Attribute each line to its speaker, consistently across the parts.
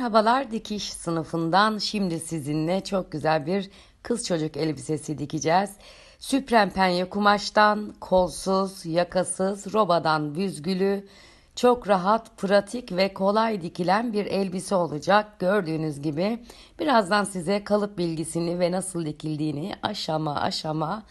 Speaker 1: Merhabalar, dikiş sınıfından şimdi sizinle çok güzel bir kız çocuk elbisesi dikeceğiz. Süpren penye kumaştan, kolsuz, yakasız, robadan büzgülü, çok rahat, pratik ve kolay dikilen bir elbise olacak. Gördüğünüz gibi birazdan size kalıp bilgisini ve nasıl dikildiğini aşama aşama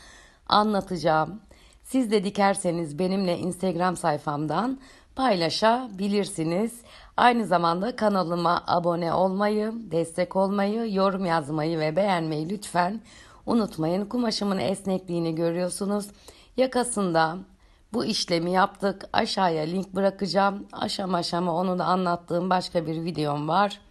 Speaker 1: anlatacağım. Siz de dikerseniz benimle Instagram sayfamdan paylaşabilirsiniz. Aynı zamanda kanalıma abone olmayı, destek olmayı, yorum yazmayı ve beğenmeyi lütfen unutmayın. Kumaşımın esnekliğini görüyorsunuz. Yakasında bu işlemi yaptık. Aşağıya link bırakacağım. Aşama aşama onu da anlattığım başka bir videom var.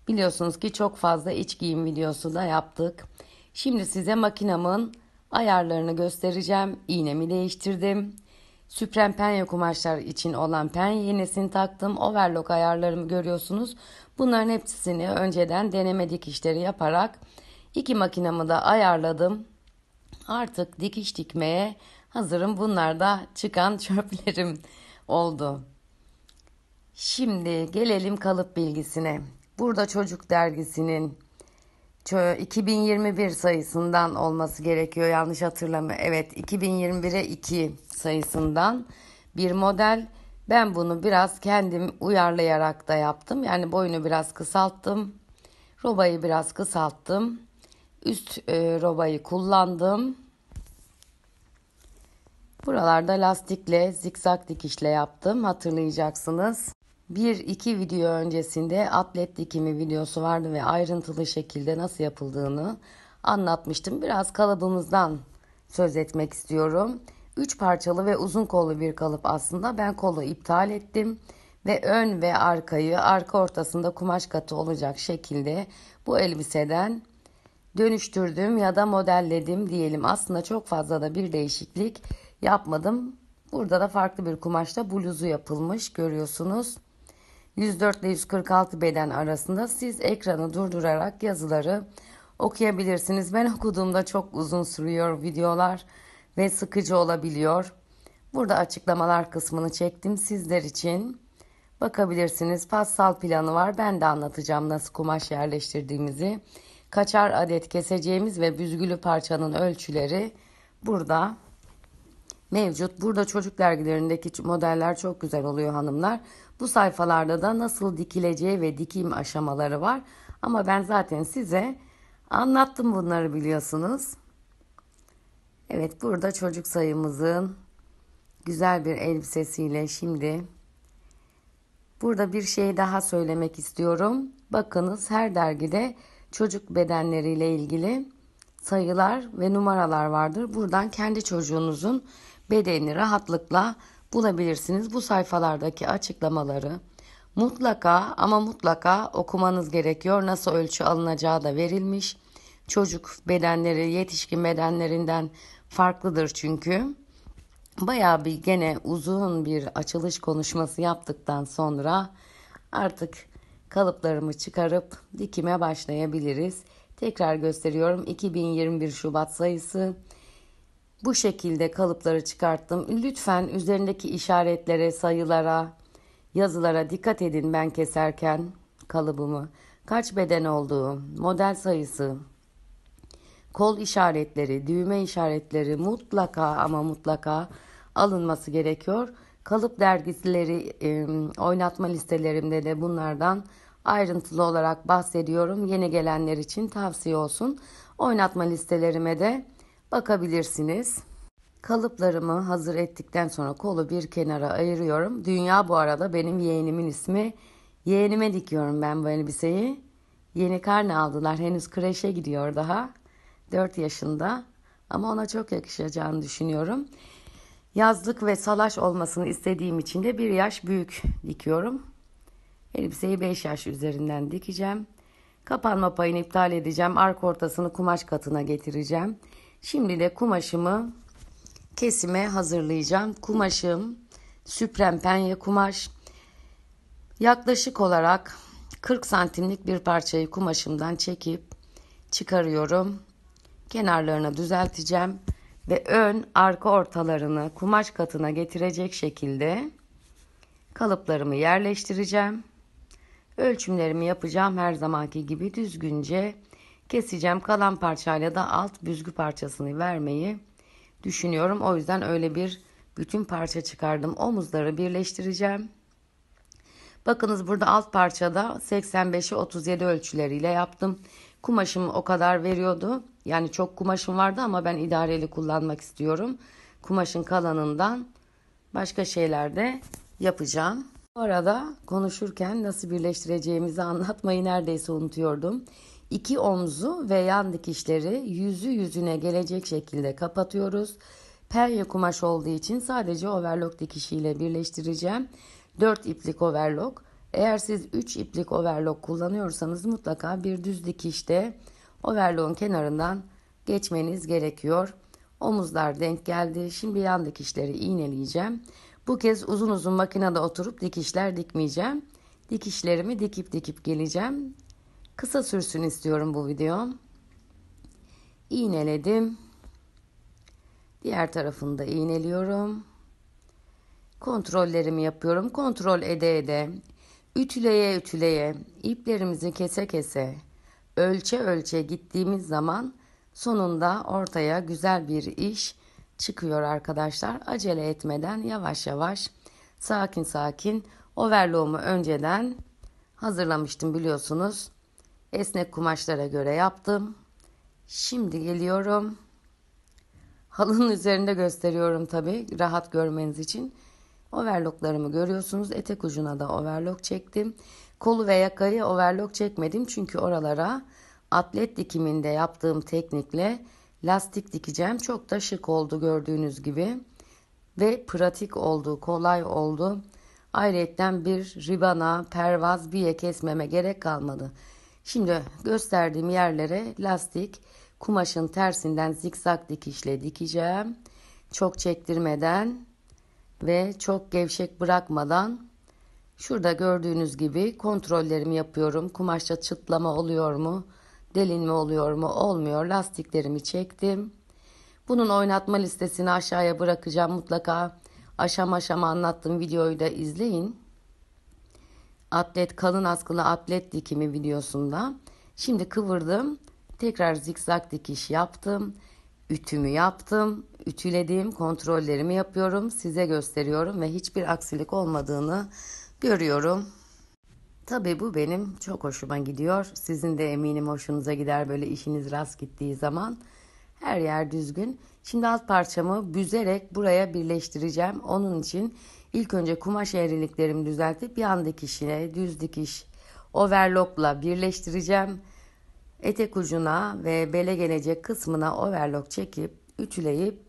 Speaker 1: Biliyorsunuz ki çok fazla iç giyim videosu da yaptık. Şimdi size makinamın ayarlarını göstereceğim. İğnemi değiştirdim. Süpren penye kumaşlar için olan penye iğnesini taktım. Overlock ayarlarımı görüyorsunuz. Bunların hepsini önceden deneme dikişleri yaparak iki makinamı da ayarladım. Artık dikiş dikmeye hazırım. Bunlar da çıkan çöplerim oldu. Şimdi gelelim kalıp bilgisine. Burada Çocuk Dergisi'nin 2021 sayısından olması gerekiyor, yanlış hatırlamıyorum. Evet, 2021'e 2 sayısından bir model. Ben bunu biraz kendim uyarlayarak da yaptım. Yani boyunu biraz kısalttım. Robayı biraz kısalttım. Üst robayı kullandım. Buralarda lastikle, zikzak dikişle yaptım. Hatırlayacaksınız. Bir iki video öncesinde atlet dikimi videosu vardı ve ayrıntılı şekilde nasıl yapıldığını anlatmıştım. Biraz kalıbımızdan söz etmek istiyorum. 3 parçalı ve uzun kollu bir kalıp aslında. Ben kolu iptal ettim ve ön ve arkayı arka ortasında kumaş katı olacak şekilde bu elbiseden dönüştürdüm ya da modelledim diyelim. Aslında çok fazla da bir değişiklik yapmadım. Burada da farklı bir kumaşta bluzu yapılmış, görüyorsunuz. 104 ile 146 beden arasında. Siz ekranı durdurarak yazıları okuyabilirsiniz. Ben okuduğumda çok uzun sürüyor videolar ve sıkıcı olabiliyor. Burada açıklamalar kısmını çektim sizler için. Bakabilirsiniz. Passal planı var. Ben de anlatacağım nasıl kumaş yerleştirdiğimizi. Kaçar adet keseceğimiz ve büzgülü parçanın ölçüleri burada mevcut. Burada çocuk dergilerindeki modeller çok güzel oluyor hanımlar. Bu sayfalarda da nasıl dikileceği ve dikim aşamaları var. Ama ben zaten size anlattım bunları, biliyorsunuz. Evet, burada çocuk sayımızın güzel bir elbisesiyle şimdi burada bir şey daha söylemek istiyorum. Bakınız, her dergide çocuk bedenleriyle ilgili sayılar ve numaralar vardır. Buradan kendi çocuğunuzun bedenini rahatlıkla bulabilirsiniz. Bu sayfalardaki açıklamaları mutlaka ama mutlaka okumanız gerekiyor. Nasıl ölçü alınacağı da verilmiş. Çocuk bedenleri yetişkin bedenlerinden farklıdır çünkü. Bayağı bir gene uzun bir açılış konuşması yaptıktan sonra artık kalıplarımı çıkarıp dikime başlayabiliriz. Tekrar gösteriyorum, 2021 Şubat sayısı. Bu şekilde kalıpları çıkarttım. Lütfen üzerindeki işaretlere, sayılara, yazılara dikkat edin ben keserken kalıbımı. Kaç beden olduğu, model sayısı, kol işaretleri, düğme işaretleri mutlaka ama mutlaka alınması gerekiyor. Kalıp dergileri, oynatma listelerimde de bunlardan ayrıntılı olarak bahsediyorum. Yeni gelenler için tavsiye olsun. Oynatma listelerime de bakabilirsiniz. Kalıplarımı hazır ettikten sonra kolu bir kenara ayırıyorum. Dünya bu arada benim yeğenimin ismi. Yeğenime dikiyorum ben bu elbiseyi. Yeni karne aldılar. Henüz kreşe gidiyor daha. 4 yaşında. Ama ona çok yakışacağını düşünüyorum. Yazlık ve salaş olmasını istediğim için de bir yaş büyük dikiyorum. Elbiseyi 5 yaş üzerinden dikeceğim. Kapanma payını iptal edeceğim. Arka ortasını kumaş katına getireceğim. Şimdi de kumaşımı kesime hazırlayacağım. Kumaşım süpren penye kumaş. Yaklaşık olarak 40 santimlik bir parçayı kumaşımdan çekip çıkarıyorum. Kenarlarını düzelteceğim ve ön arka ortalarını kumaş katına getirecek şekilde kalıplarımı yerleştireceğim. Ölçümlerimi yapacağım her zamanki gibi düzgünce keseceğim. Kalan parçayla da alt büzgü parçasını vermeyi düşünüyorum. O yüzden öyle bir bütün parça çıkardım. Omuzları birleştireceğim. Bakınız burada alt parçada 85'e 37 ölçüleriyle yaptım. Kumaşım o kadar veriyordu. Yani çok kumaşım vardı ama ben idareli kullanmak istiyorum. Kumaşın kalanından başka şeyler de yapacağım. Bu arada konuşurken nasıl birleştireceğimizi anlatmayı neredeyse unutuyordum. İki omzu ve yan dikişleri yüzü yüzüne gelecek şekilde kapatıyoruz. Penye kumaş olduğu için sadece overlock dikişiyle birleştireceğim. 4 iplik overlock. Eğer siz 3 iplik overlock kullanıyorsanız mutlaka bir düz dikişte overlock'un kenarından geçmeniz gerekiyor. Omuzlar denk geldi. Şimdi yan dikişleri iğneleyeceğim. Bu kez uzun uzun makinede oturup dikişler dikmeyeceğim. Dikişlerimi dikip dikip geleceğim. Kısa sürsün istiyorum bu videom. İğneledim. Diğer tarafını da iğneliyorum. Kontrollerimi yapıyorum. Kontrol ede ede, ütüleye ütüleye, iplerimizi kese kese, ölçe ölçe gittiğimiz zaman sonunda ortaya güzel bir iş çıkıyor arkadaşlar. Acele etmeden yavaş yavaş, sakin sakin. Overlock'umu önceden hazırlamıştım biliyorsunuz. Esnek kumaşlara göre yaptım. Şimdi geliyorum. Halının üzerinde gösteriyorum tabii rahat görmeniz için. Overlocklarımı görüyorsunuz. Etek ucuna da overlock çektim. Kolu ve yakayı overlock çekmedim. Çünkü oralara atlet dikiminde yaptığım teknikle lastik dikeceğim. Çok da şık oldu gördüğünüz gibi. Ve pratik oldu, kolay oldu. Ayrıyeten bir ribana, pervaz, biye kesmeme gerek kalmadı. Şimdi gösterdiğim yerlere lastik kumaşın tersinden zikzak dikişle dikeceğim. Çok çektirmeden ve çok gevşek bırakmadan şurada gördüğünüz gibi kontrollerimi yapıyorum. Kumaşta çıtlama oluyor mu? Delinme oluyor mu? Olmuyor. Lastiklerimi çektim. Bunun oynatma listesini aşağıya bırakacağım. Mutlaka aşama aşama anlattığım videoyu da izleyin. Atlet kalın askılı atlet dikimi videosunda. Şimdi kıvırdım. Tekrar zikzak dikiş yaptım. Ütümü yaptım. Ütüledim. Kontrollerimi yapıyorum. Size gösteriyorum ve hiçbir aksilik olmadığını görüyorum. Tabii bu benim çok hoşuma gidiyor. Sizin de eminim hoşunuza gider böyle işiniz rast gittiği zaman. Her yer düzgün. Şimdi alt parçamı büzerek buraya birleştireceğim. Onun için ilk önce kumaş eğriliklerimi düzeltip yan dikişine düz dikiş overlockla birleştireceğim. Etek ucuna ve bele gelecek kısmına overlock çekip ütüleyip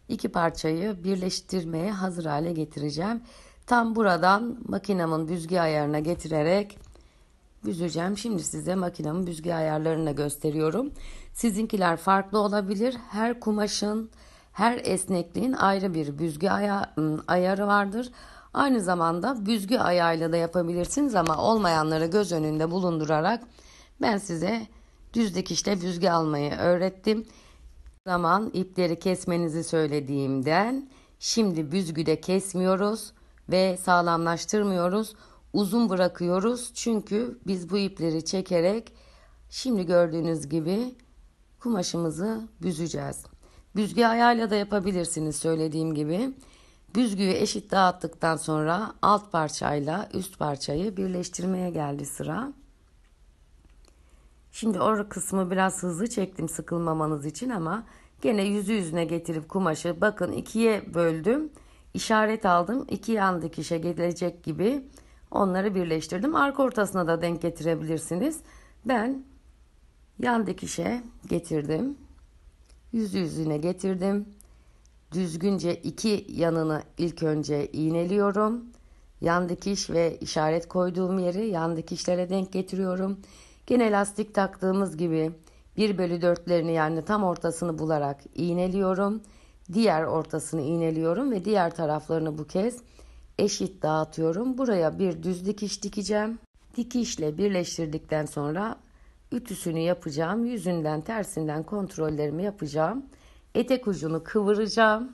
Speaker 1: iki parçayı birleştirmeye hazır hale getireceğim. Tam buradan makinamın büzgü ayarına getirerek büzeceğim. Şimdi size makinamın büzgü ayarlarını gösteriyorum. Sizinkiler farklı olabilir. Her kumaşın, her esnekliğin ayrı bir büzgü ayarı vardır. Aynı zamanda büzgü ayağıyla da yapabilirsiniz ama olmayanları göz önünde bulundurarak ben size düz dikişle büzgü almayı öğrettim. Zaman ipleri kesmenizi söylediğimden şimdi büzgüde kesmiyoruz ve sağlamlaştırmıyoruz. Uzun bırakıyoruz. Çünkü biz bu ipleri çekerek şimdi gördüğünüz gibi kumaşımızı büzeceğiz. Büzgü ayağıyla da yapabilirsiniz söylediğim gibi. Büzgüyü eşit dağıttıktan sonra alt parçayla üst parçayı birleştirmeye geldi sıra. Şimdi o kısmı biraz hızlı çektim sıkılmamanız için ama gene yüzü yüzüne getirip kumaşı bakın ikiye böldüm. İşaret aldım. İki yan dikişe gelecek gibi onları birleştirdim. Arka ortasına da denk getirebilirsiniz. Ben yan dikişe getirdim. Yüzü yüzüne getirdim. Düzgünce iki yanını ilk önce iğneliyorum. Yan dikiş ve işaret koyduğum yeri yan dikişlere denk getiriyorum. Gene lastik taktığımız gibi 1/4'lerini yani tam ortasını bularak iğneliyorum. Diğer ortasını iğneliyorum ve diğer taraflarını bu kez eşit dağıtıyorum. Buraya bir düz dikiş dikeceğim. Dikişle birleştirdikten sonra ütüsünü yapacağım. Yüzünden tersinden kontrollerimi yapacağım. Etek ucunu kıvıracağım.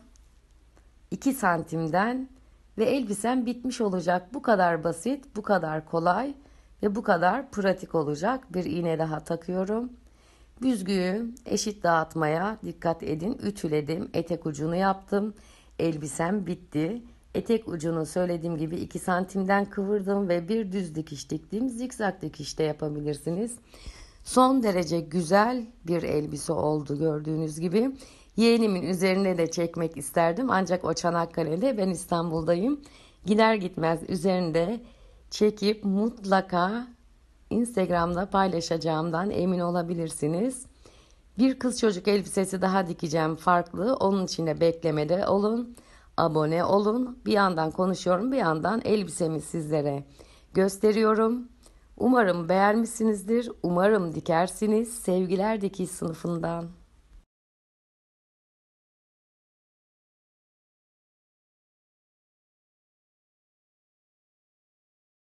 Speaker 1: 2 santimden ve elbisem bitmiş olacak. Bu kadar basit, bu kadar kolay Ve bu kadar pratik olacak. Bir iğne daha takıyorum. Büzgüyü eşit dağıtmaya dikkat edin. Ütüledim. Etek ucunu yaptım. Elbisem bitti. Etek ucunu söylediğim gibi 2 santimden kıvırdım ve bir düz dikiş diktim. Zikzak dikiş de yapabilirsiniz. Son derece güzel bir elbise oldu gördüğünüz gibi. Yeğenimin üzerine de çekmek isterdim. Ancak o Çanakkale'de, ben İstanbul'dayım. Gider gitmez üzerinde çekip mutlaka Instagram'da paylaşacağımdan emin olabilirsiniz. Bir kız çocuk elbisesi daha dikeceğim farklı. Onun için de beklemede olun. Abone olun. Bir yandan konuşuyorum, bir yandan elbisemi sizlere gösteriyorum. Umarım beğenmişsinizdir. Umarım dikersiniz. Sevgiler dikiş sınıfından.